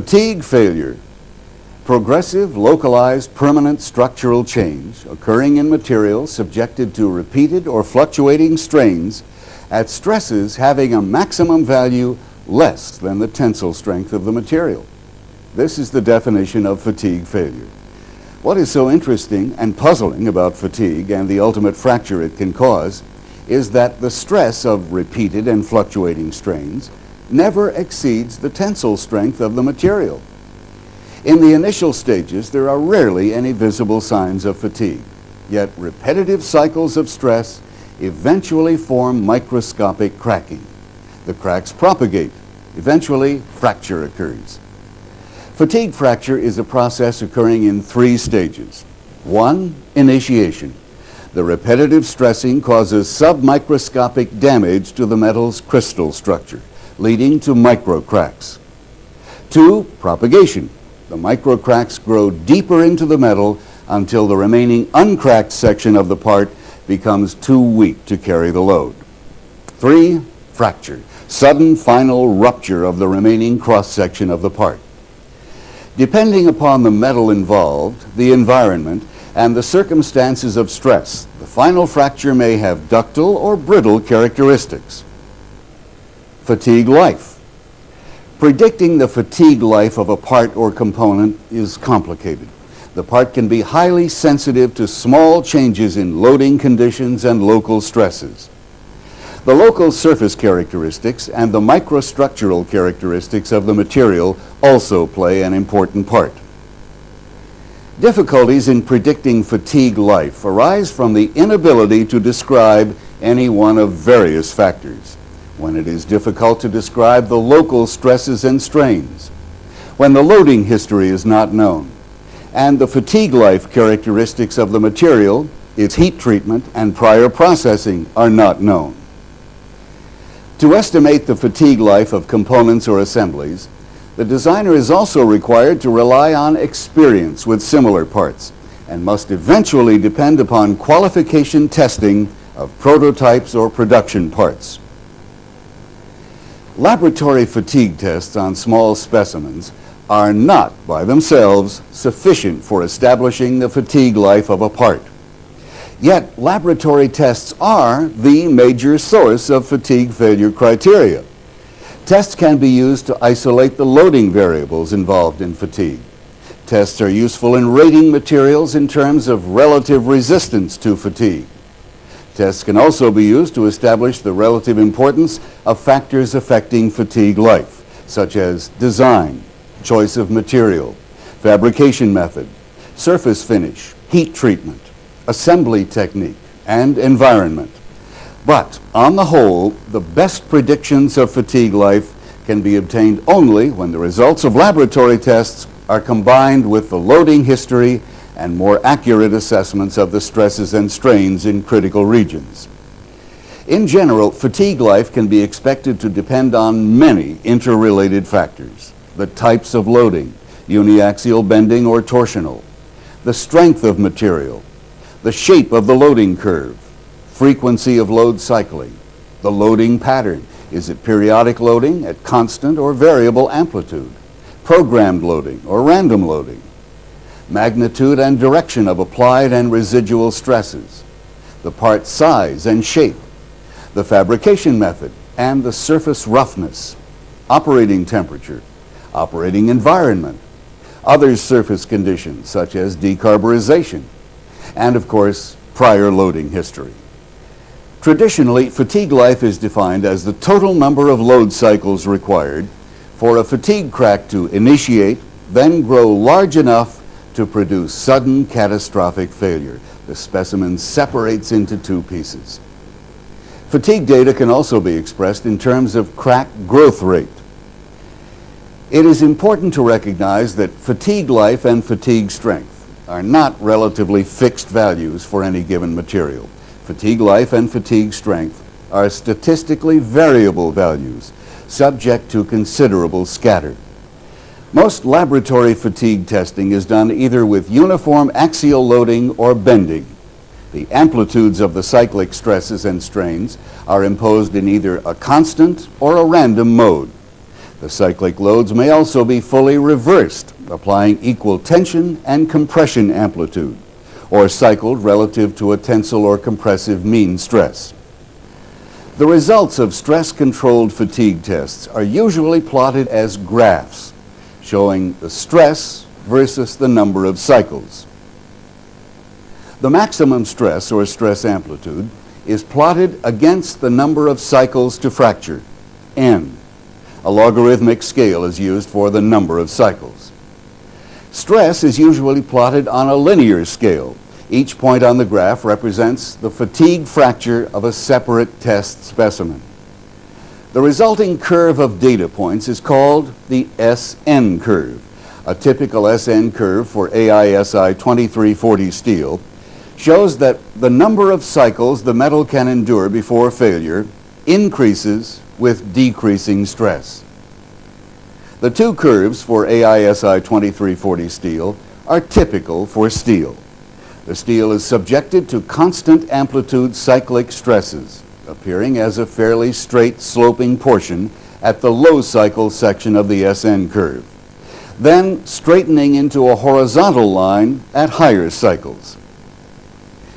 Fatigue failure. Progressive, localized, permanent structural change occurring in material subjected to repeated or fluctuating strains at stresses having a maximum value less than the tensile strength of the material. This is the definition of fatigue failure. What is so interesting and puzzling about fatigue and the ultimate fracture it can cause is that the stress of repeated and fluctuating strains never exceeds the tensile strength of the material. In the initial stages, there are rarely any visible signs of fatigue, yet repetitive cycles of stress eventually form microscopic cracking. The cracks propagate. Eventually, fracture occurs. Fatigue fracture is a process occurring in 3 stages. 1, initiation. The repetitive stressing causes submicroscopic damage to the metal's crystal structure, leading to microcracks. 2, propagation. The microcracks grow deeper into the metal until the remaining uncracked section of the part becomes too weak to carry the load. 3, fracture. Sudden final rupture of the remaining cross-section of the part. Depending upon the metal involved, the environment, and the circumstances of stress, the final fracture may have ductile or brittle characteristics. Fatigue life. Predicting the fatigue life of a part or component is complicated. The part can be highly sensitive to small changes in loading conditions and local stresses. The local surface characteristics and the microstructural characteristics of the material also play an important part. Difficulties in predicting fatigue life arise from the inability to describe any one of various factors. When it is difficult to describe the local stresses and strains, when the loading history is not known, and the fatigue life characteristics of the material, its heat treatment, and prior processing are not known. To estimate the fatigue life of components or assemblies, the designer is also required to rely on experience with similar parts and must eventually depend upon qualification testing of prototypes or production parts. Laboratory fatigue tests on small specimens are not by themselves sufficient for establishing the fatigue life of a part. Yet laboratory tests are the major source of fatigue failure criteria. Tests can be used to isolate the loading variables involved in fatigue. Tests are useful in rating materials in terms of relative resistance to fatigue. Tests can also be used to establish the relative importance of factors affecting fatigue life, such as design, choice of material, fabrication method, surface finish, heat treatment, assembly technique, and environment. But on the whole, the best predictions of fatigue life can be obtained only when the results of laboratory tests are combined with the loading history and more accurate assessments of the stresses and strains in critical regions. In general, fatigue life can be expected to depend on many interrelated factors: the types of loading, uniaxial bending or torsional, the strength of material, the shape of the loading curve, frequency of load cycling, the loading pattern. Is it periodic loading at constant or variable amplitude, programmed loading or random loading, magnitude and direction of applied and residual stresses, the part size and shape, the fabrication method and the surface roughness, operating temperature, operating environment, other surface conditions such as decarburization, and of course, prior loading history. Traditionally, fatigue life is defined as the total number of load cycles required for a fatigue crack to initiate, then grow large enough to produce sudden catastrophic failure. The specimen separates into 2 pieces. Fatigue data can also be expressed in terms of crack growth rate. It is important to recognize that fatigue life and fatigue strength are not relatively fixed values for any given material. Fatigue life and fatigue strength are statistically variable values, subject to considerable scatter. Most laboratory fatigue testing is done either with uniform axial loading or bending. The amplitudes of the cyclic stresses and strains are imposed in either a constant or a random mode. The cyclic loads may also be fully reversed, applying equal tension and compression amplitude, or cycled relative to a tensile or compressive mean stress. The results of stress-controlled fatigue tests are usually plotted as graphs, showing the stress versus the number of cycles. The maximum stress, or stress amplitude, is plotted against the number of cycles to fracture, n. A logarithmic scale is used for the number of cycles. Stress is usually plotted on a linear scale. Each point on the graph represents the fatigue fracture of a separate test specimen. The resulting curve of data points is called the SN curve. A typical SN curve for AISI 2340 steel shows that the number of cycles the metal can endure before failure increases with decreasing stress. The two curves for AISI 2340 steel are typical for steel. The steel is subjected to constant amplitude cyclic stresses, appearing as a fairly straight sloping portion at the low cycle section of the SN curve, then straightening into a horizontal line at higher cycles.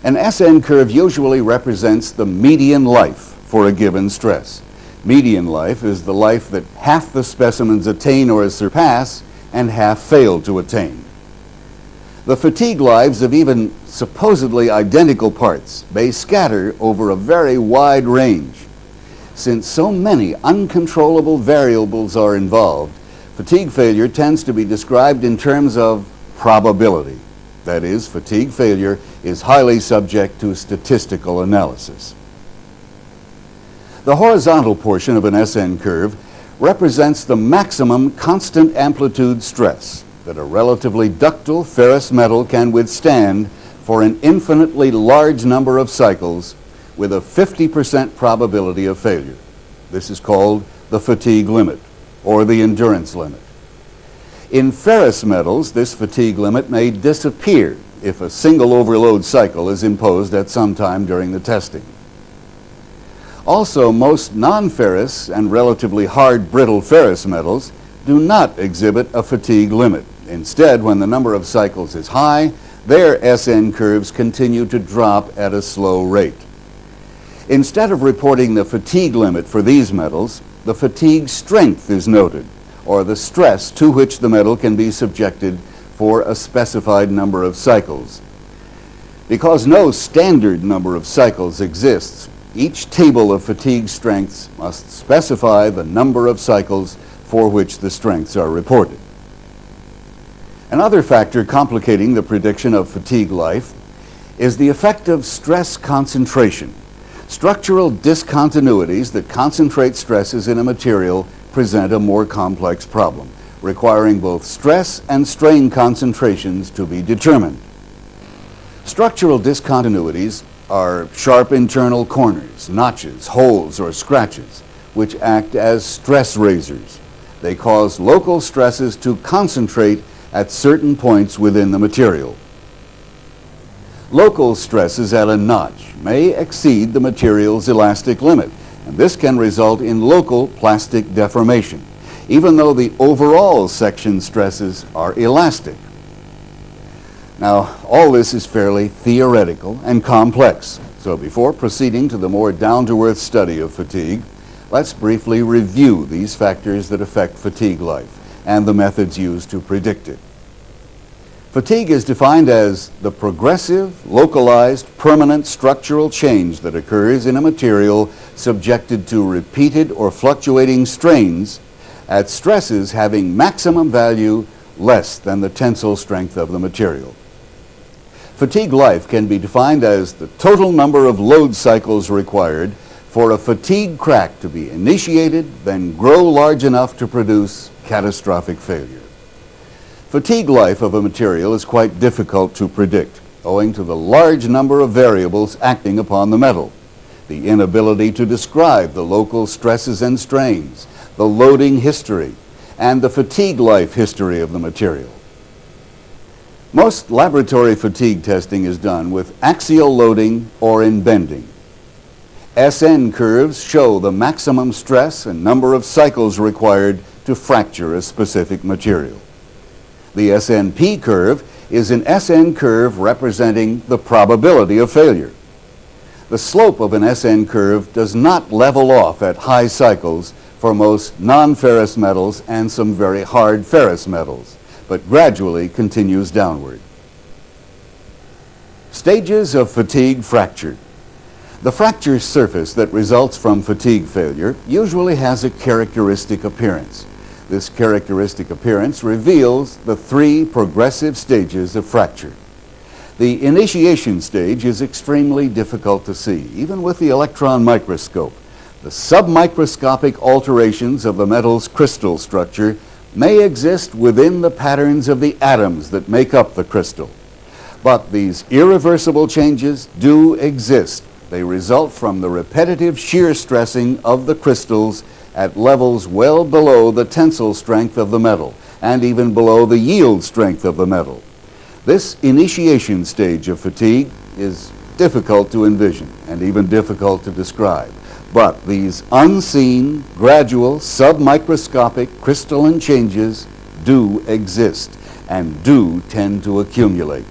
An SN curve usually represents the median life for a given stress. Median life is the life that half the specimens attain or surpass and half fail to attain. The fatigue lives of even supposedly identical parts may scatter over a very wide range. Since so many uncontrollable variables are involved, fatigue failure tends to be described in terms of probability. That is, fatigue failure is highly subject to statistical analysis. The horizontal portion of an SN curve represents the maximum constant amplitude stress that a relatively ductile ferrous metal can withstand for an infinitely large number of cycles with a 50% probability of failure. This is called the fatigue limit, or the endurance limit. In ferrous metals, this fatigue limit may disappear if a single overload cycle is imposed at some time during the testing. Also, most non-ferrous and relatively hard brittle ferrous metals do not exhibit a fatigue limit. Instead, when the number of cycles is high, their SN curves continue to drop at a slow rate. Instead of reporting the fatigue limit for these metals, the fatigue strength is noted, or the stress to which the metal can be subjected for a specified number of cycles. Because no standard number of cycles exists, each table of fatigue strengths must specify the number of cycles for which the strengths are reported. Another factor complicating the prediction of fatigue life is the effect of stress concentration. Structural discontinuities that concentrate stresses in a material present a more complex problem, requiring both stress and strain concentrations to be determined. Structural discontinuities are sharp internal corners, notches, holes, or scratches, which act as stress razors. They cause local stresses to concentrate at certain points within the material. Local stresses at a notch may exceed the material's elastic limit, and this can result in local plastic deformation, even though the overall section stresses are elastic. Now, all this is fairly theoretical and complex, so before proceeding to the more down-to-earth study of fatigue, let's briefly review these factors that affect fatigue life and the methods used to predict it. Fatigue is defined as the progressive, localized, permanent structural change that occurs in a material subjected to repeated or fluctuating strains at stresses having maximum value less than the tensile strength of the material. Fatigue life can be defined as the total number of load cycles required for a fatigue crack to be initiated, then grow large enough to produce catastrophic failure. Fatigue life of a material is quite difficult to predict, owing to the large number of variables acting upon the metal, the inability to describe the local stresses and strains, the loading history, and the fatigue life history of the material. Most laboratory fatigue testing is done with axial loading or in bending. SN curves show the maximum stress and number of cycles required to fracture a specific material. The SNP curve is an SN curve representing the probability of failure. The slope of an SN curve does not level off at high cycles for most non-ferrous metals and some very hard ferrous metals, but gradually continues downward. Stages of fatigue fracture. The fracture surface that results from fatigue failure usually has a characteristic appearance. This characteristic appearance reveals the three progressive stages of fracture. The initiation stage is extremely difficult to see, even with the electron microscope. The submicroscopic alterations of the metal's crystal structure may exist within the patterns of the atoms that make up the crystal. But these irreversible changes do exist. They result from the repetitive shear stressing of the crystals at levels well below the tensile strength of the metal and even below the yield strength of the metal. This initiation stage of fatigue is difficult to envision and even difficult to describe. But these unseen, gradual, submicroscopic crystalline changes do exist and do tend to accumulate.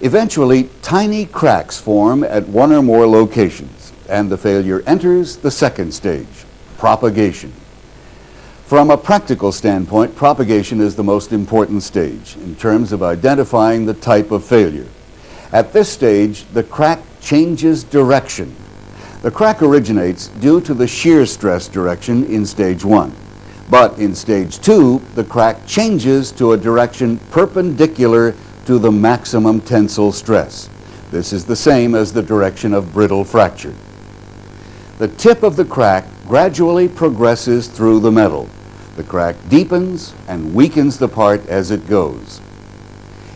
Eventually, tiny cracks form at one or more locations, and the failure enters the second stage, propagation. From a practical standpoint, propagation is the most important stage in terms of identifying the type of failure. At this stage, the crack changes direction. The crack originates due to the shear stress direction in stage 1. But in stage 2, the crack changes to a direction perpendicular to the maximum tensile stress. This is the same as the direction of brittle fracture. The tip of the crack gradually progresses through the metal. The crack deepens and weakens the part as it goes.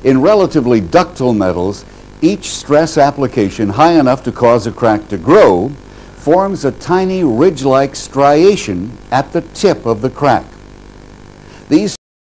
In relatively ductile metals, each stress application high enough to cause a crack to grow forms a tiny ridge-like striation at the tip of the crack. These